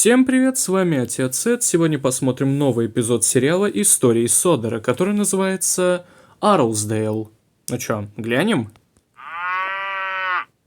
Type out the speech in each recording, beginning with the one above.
Всем привет, с вами Отец Эд. Сегодня посмотрим новый эпизод сериала «Истории Содора», который называется «Арлсдейл». Ну чё, глянем?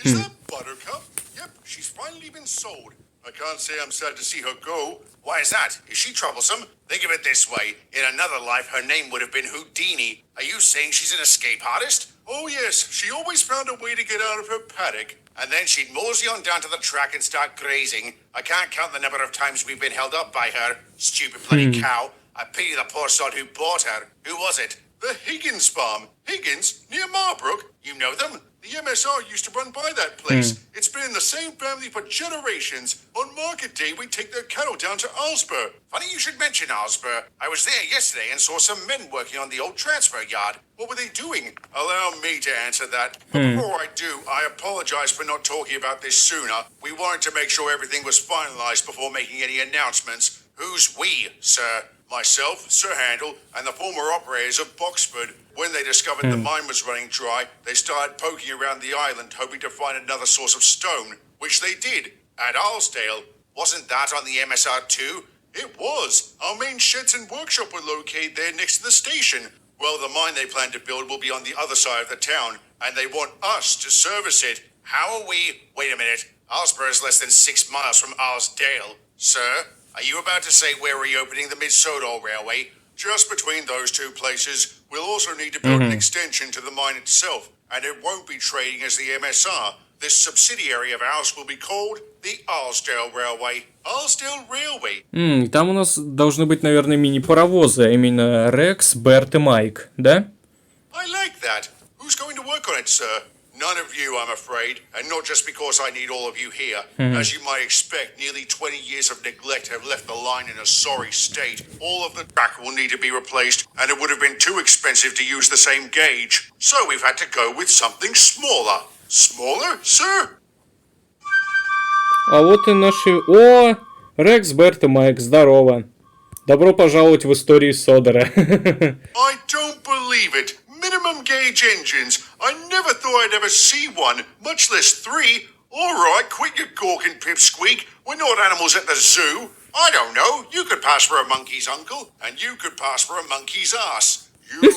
Is that Buttercup? Yep, she's finally been sold. I can't say I'm sad to see her go. Why is that? Is she troublesome? Think of it this way. In another life, her name would have been Houdini. Are you saying she's an escape artist? Oh yes, she always found a way to get out of her paddock. And then she'd mosey on down to the track and start grazing. I can't count the number of times we've been held up by her. Stupid bloody cow. I pity the poor sod who bought her. Who was it? The Higgins farm. Higgins? Near Marbrook? You know them? The MSR used to run by that place. It's been in the same family for generations. On market day, we take their cattle down to Арлсбейл. Funny you should mention Арлсбейл. I was there yesterday and saw some men working on the old transfer yard. What were they doing? Allow me to answer that. But before I do, I apologize for not talking about this sooner. We wanted to make sure everything was finalized before making any announcements. Who's we, sir? Myself, Sir Handel, and the former operators of Boxford. When they discovered the mine was running dry, they started poking around the island hoping to find another source of stone, which they did, at Арлсдейл. Wasn't that on the MSR too? It was. Our main sheds and workshop were located there next to the station. Well, the mine they plan to build will be on the other side of the town, and they want us to service it. How are we? Wait a minute. Арлsborough is less than 6 miles from Арлsдейл. Sir, are you about to say we're reopening the Mid-Sodor Railway? Just between those two places, we'll also need to build an extension to the mine itself, and it won't be trading as the MSR. This subsidiary of ours will be called the Арлсдейл Railway. Арлсдейл Railway. Там у нас должны быть, наверное, мини-паровозы, а именно Рекс, Берт и Майк, да? I like that. Who's going to work on it, sir? None of you, I'm afraid, and not just because I need all of you here. As you might expect, nearly 20 years of neglect have left the line in a sorry state. All of the track will need to be replaced, and it would have been too expensive to use the same gauge. So we've had to go with something smaller. Smaller, sir? А вот и наши... О! Рекс, Берт и Майк, здорово. Добро пожаловать в истории Содора. I don't believe it. Minimum gauge engines. I never thought I'd ever see one, much less 3. All right, quit your gawk and pipsqueak. We're not animals at the zoo. I don't know. You could pass for a monkey's uncle, and you could pass for a monkey's ass. You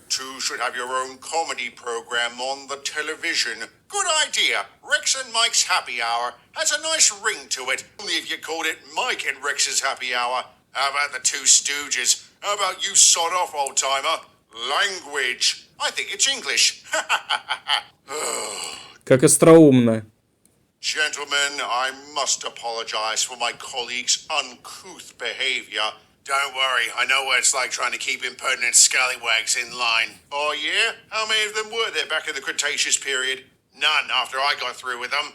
two should have your own comedy program on the television. Good idea. Rex and Mike's Happy Hour has a nice ring to it. Only if you called it Mike and Rex's Happy Hour. How about the Two Stooges? How about you sod off, old-timer? Language. I think it's English. Как остроумно. Gentlemen, I must apologize for my colleagues' uncouth behavior. Don't worry, I know what it's like trying to keep impertinent scallywags in line. Oh yeah? How many of them were there back in the Cretaceous period? None after I got through with them.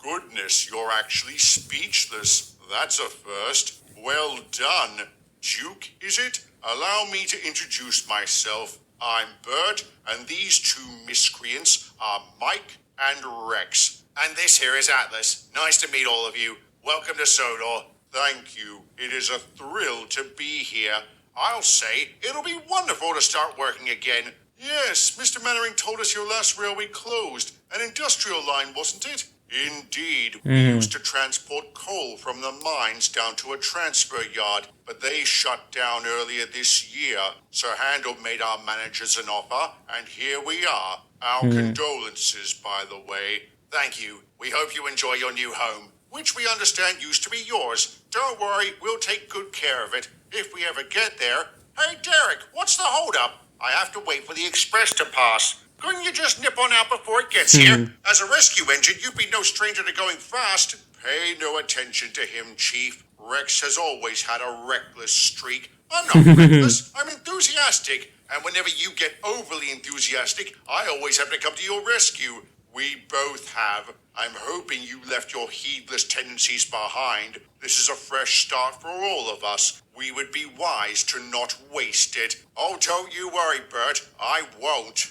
Goodness, you're actually speechless. That's a first. Well done. Duke, is it? Allow me to introduce myself. I'm Bert, and these two miscreants are Mike and Rex. And this here is Atlas. Nice to meet all of you. Welcome to Sodor. Thank you. It is a thrill to be here. I'll say it'll be wonderful to start working again. Yes, Mr. Mannering told us your last railway closed. An industrial line, wasn't it? Indeed. We used to transport coal from the mines down to a transfer yard, but they shut down earlier this year. Sir Handel made our managers an offer, and here we are. Our condolences, by the way. Thank you. We hope you enjoy your new home, which we understand used to be yours. Don't worry, we'll take good care of it, if we ever get there. Hey, Derek, what's the holdup? I have to wait for the express to pass. Couldn't you just nip on out before it gets here? As a rescue engine, you'd be no stranger to going fast. Pay no attention to him, Chief. Rex has always had a reckless streak. I'm not reckless, I'm enthusiastic. And whenever you get overly enthusiastic, I always have to come to your rescue. We both have. I'm hoping you left your heedless tendencies behind. This is a fresh start for all of us. We would be wise to not waste it. Oh, don't you worry, Bert. I won't.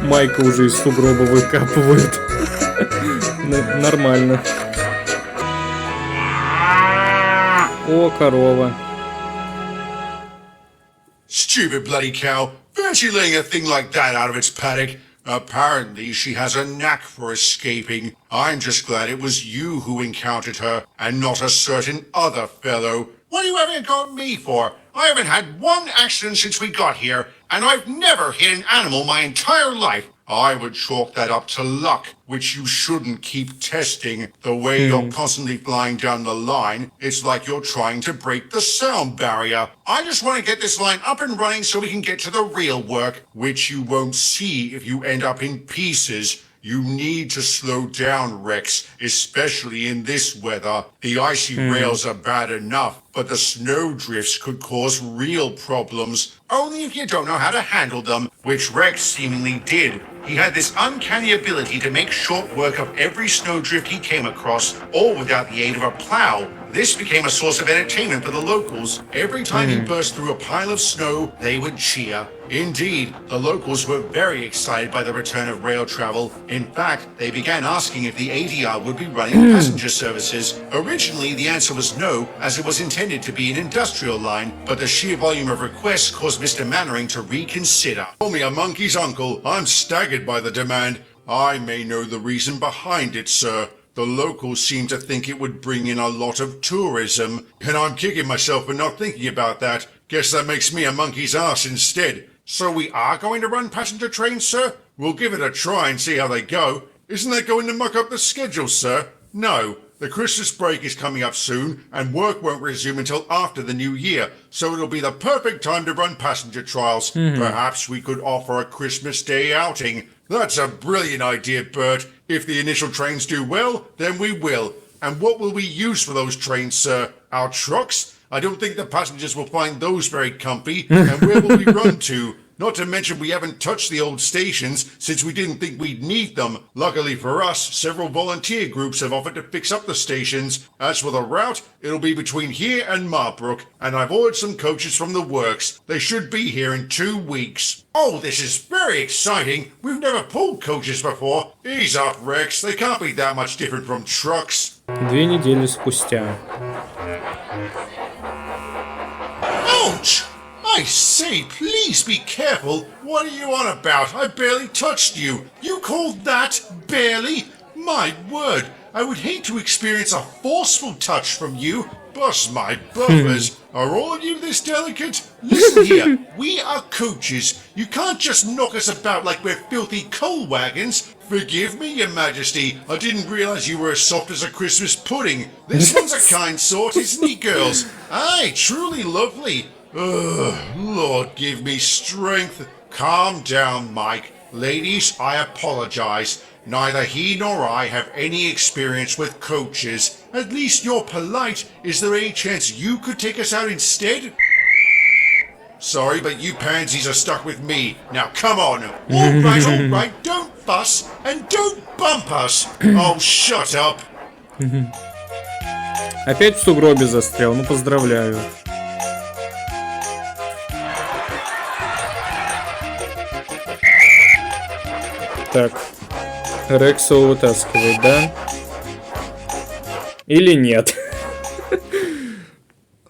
Майка уже из сугроба выкапывают. Нормально. О, корова. Stupid bloody cow. Fancy letting a thing like that out of its paddock. Apparently, she has a knack for escaping. I'm just glad it was you who encountered her, and not a certain other fellow. What do you ever got me for? I haven't had one accident since we got here, and I've never hit an animal my entire life. I would chalk that up to luck, which you shouldn't keep testing. The way you're constantly flying down the line, it's like you're trying to break the sound barrier. I just want to get this line up and running so we can get to the real work, which you won't see if you end up in pieces. You need to slow down, Rex, especially in this weather. The icy rails are bad enough, but the snow drifts could cause real problems. Only if you don't know how to handle them, which Rex seemingly did. He had this uncanny ability to make short work of every snowdrift he came across, all without the aid of a plow. This became a source of entertainment for the locals. Every time he burst through a pile of snow, they would cheer. Indeed, the locals were very excited by the return of rail travel. In fact, they began asking if the ADR would be running passenger services. Originally, the answer was no, as it was intended to be an industrial line, but the sheer volume of requests caused Mr. Mannering to reconsider. Call me a monkey's uncle. I'm staggered by the demand. I may know the reason behind it, sir. The locals seem to think it would bring in a lot of tourism, and I'm kicking myself for not thinking about that. Guess that makes me a monkey's ass instead. So we are going to run passenger trains, sir? We'll give it a try and see how they go. Isn't that going to muck up the schedule, sir? No. The Christmas break is coming up soon, and work won't resume until after the new year, so it'll be the perfect time to run passenger trials. Perhaps we could offer a Christmas Day outing. That's a brilliant idea, Bert. If the initial trains do well, then we will. And what will we use for those trains, sir? Our trucks? I don't think the passengers will find those very comfy. And where will we run to? Not to mention we haven't touched the old stations since we didn't think we'd need them. Luckily for us, several volunteer groups have offered to fix up the stations. As for the route, it'll be between here and Marbrook, and I've ordered some coaches from the works. They should be here in 2 weeks. Oh, this is very exciting. We've never pulled coaches before. Ease up, Rex. They can't be that much different from trucks. 2 недели спустя. Ouch! I say, please be careful. What are you on about? I barely touched you. You called that barely? My word, I would hate to experience a forceful touch from you. Bust my buffers. Are all of you this delicate? Listen here, we are coaches. You can't just knock us about like we're filthy coal wagons. Forgive me, your majesty. I didn't realize you were as soft as a Christmas pudding. This one's a kind sort, isn't he, girls? Aye, truly lovely. Ugh, Lord give me strength. Calm down, Mike. Ladies, I apologize. Neither he nor I have any experience with coaches. At least you're polite. Is there any chance you could take us out instead? Sorry, but you pansies are stuck with me. Now come on. All right, don't fuss and don't bump us. Oh, shut up. Опять в сугробе застрял, ну поздравляю. Так, Рекса вытаскивает, да? Или нет?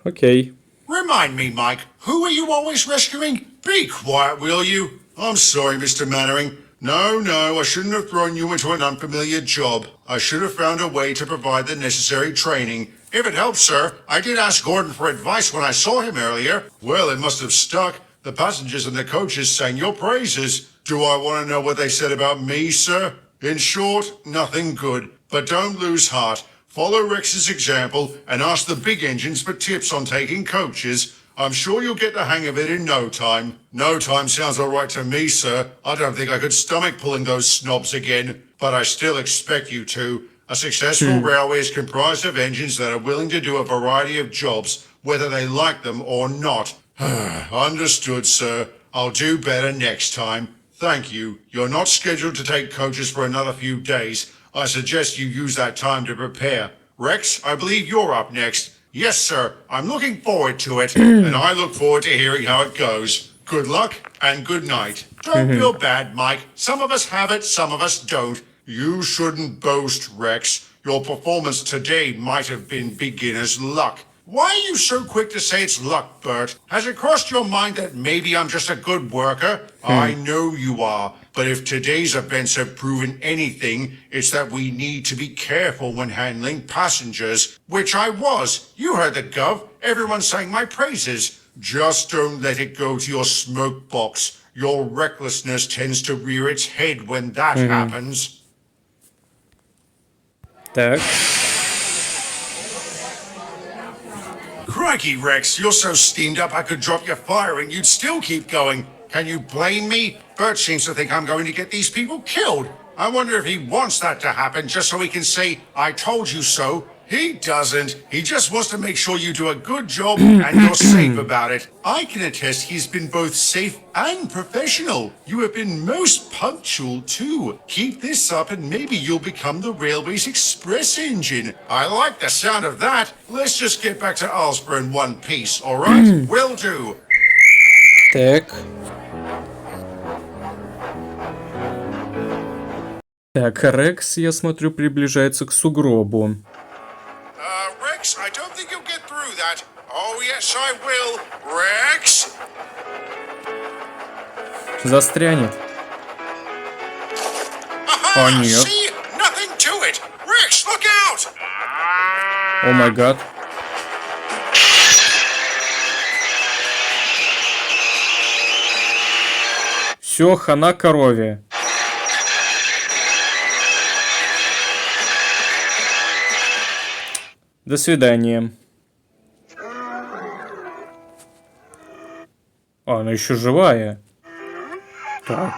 Окей. Remind me, Mike, who are you always rescuing? Be quiet, will you? I'm sorry, Mr. Mannering. No, I shouldn't have thrown you into an unfamiliar job. I should have found a way to provide the necessary training. If it helps, sir, I did ask Gordon for advice when I saw him earlier. Well, it must have stuck. The passengers and the coaches sang your praises. Do I want to know what they said about me, sir? In short, nothing good. But don't lose heart. Follow Rex's example and ask the big engines for tips on taking coaches. I'm sure you'll get the hang of it in no time. No time sounds all right to me, sir. I don't think I could stomach pulling those snobs again. But I still expect you to. A successful railway is comprised of engines that are willing to do a variety of jobs, whether they like them or not. Understood, sir. I'll do better next time. Thank you. You're not scheduled to take coaches for another few days. I suggest you use that time to prepare. Rex, I believe you're up next. Yes, sir. I'm looking forward to it, and I look forward to hearing how it goes. Good luck and good night. Don't feel bad, Mike. Some of us have it, some of us don't. You shouldn't boast, Rex. Your performance today might have been beginner's luck. Why are you so quick to say it's luck, Bert? Has it crossed your mind that maybe I'm just a good worker? I know you are. But if today's events have proven anything, it's that we need to be careful when handling passengers, which I was. You heard the gov. Everyone sang my praises. Just don't let it go to your smoke box. Your recklessness tends to rear its head when that happens. Так. Crikey, Rex, you're so steamed up I could drop your fire and you'd still keep going. Can you blame me? Bert seems to think I'm going to get these people killed. I wonder if he wants that to happen just so he can say, I told you so. He doesn't. He just wants to make sure you do a good job and you're safe about it. I can attest he's been both safe and professional. You have been most punctual too. Keep this up and maybe you'll become the railway's express engine. I like the sound of that. Let's just get back to Арлсдейл in one piece, alright? Will do. Так. Так, Рекс, я смотрю, приближается к сугробу. Rex, I don't think you'll get through that. Oh, yes, I will. Rex? Застрянет. Aha, Oh, нет. see? Nothing to it. Rex, look out! О май гад. Все, хана корове. До свидания. А, она еще живая. Так.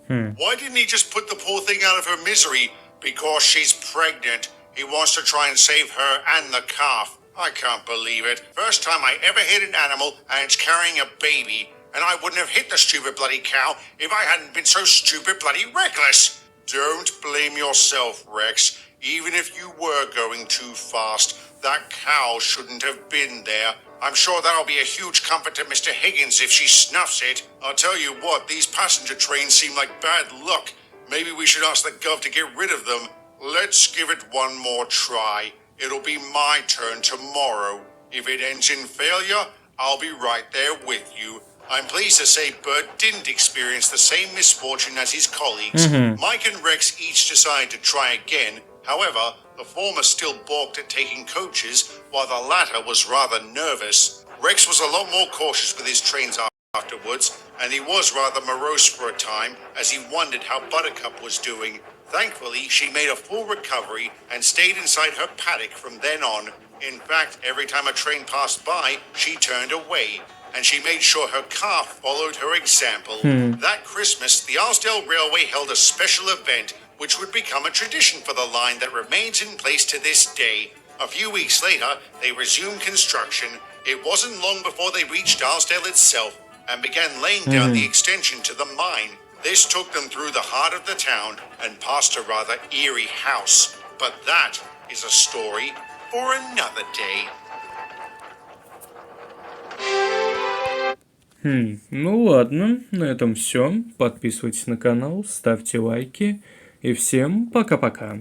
Why didn't he just put the poor thing out of her misery? Because she's pregnant. He wants to try and save her and the calf. I can't believe it. First time I ever hit an animal and it's carrying a baby. And I wouldn't have hit the stupid bloody cow if I hadn't been so stupid bloody reckless. Don't blame yourself, Rex. Even if you were going too fast, that cow shouldn't have been there. I'm sure that'll be a huge comfort to Mr. Higgins if she snuffs it. I'll tell you what, these passenger trains seem like bad luck. Maybe we should ask the gov to get rid of them. Let's give it one more try. It'll be my turn tomorrow. If it ends in failure, I'll be right there with you. I'm pleased to say Bert didn't experience the same misfortune as his colleagues. Mike and Rex each decided to try again. However, the former still balked at taking coaches, while the latter was rather nervous. Rex was a lot more cautious with his trains afterwards, and he was rather morose for a time as he wondered how Buttercup was doing. Thankfully, she made a full recovery and stayed inside her paddock from then on. In fact, every time a train passed by, she turned away, and she made sure her calf followed her example. That Christmas, the Арлсдейл Railway held a special event, which would become a tradition for the line that remains in place to this day. A few weeks later, they resumed construction. It wasn't long before they reached Арлсдейл itself and began laying down the extension to the mine. This took them through the heart of the town and past a rather eerie house. But that is a story for another day. Ну ладно, на этом все. Подписывайтесь на канал, ставьте лайки. И всем пока-пока.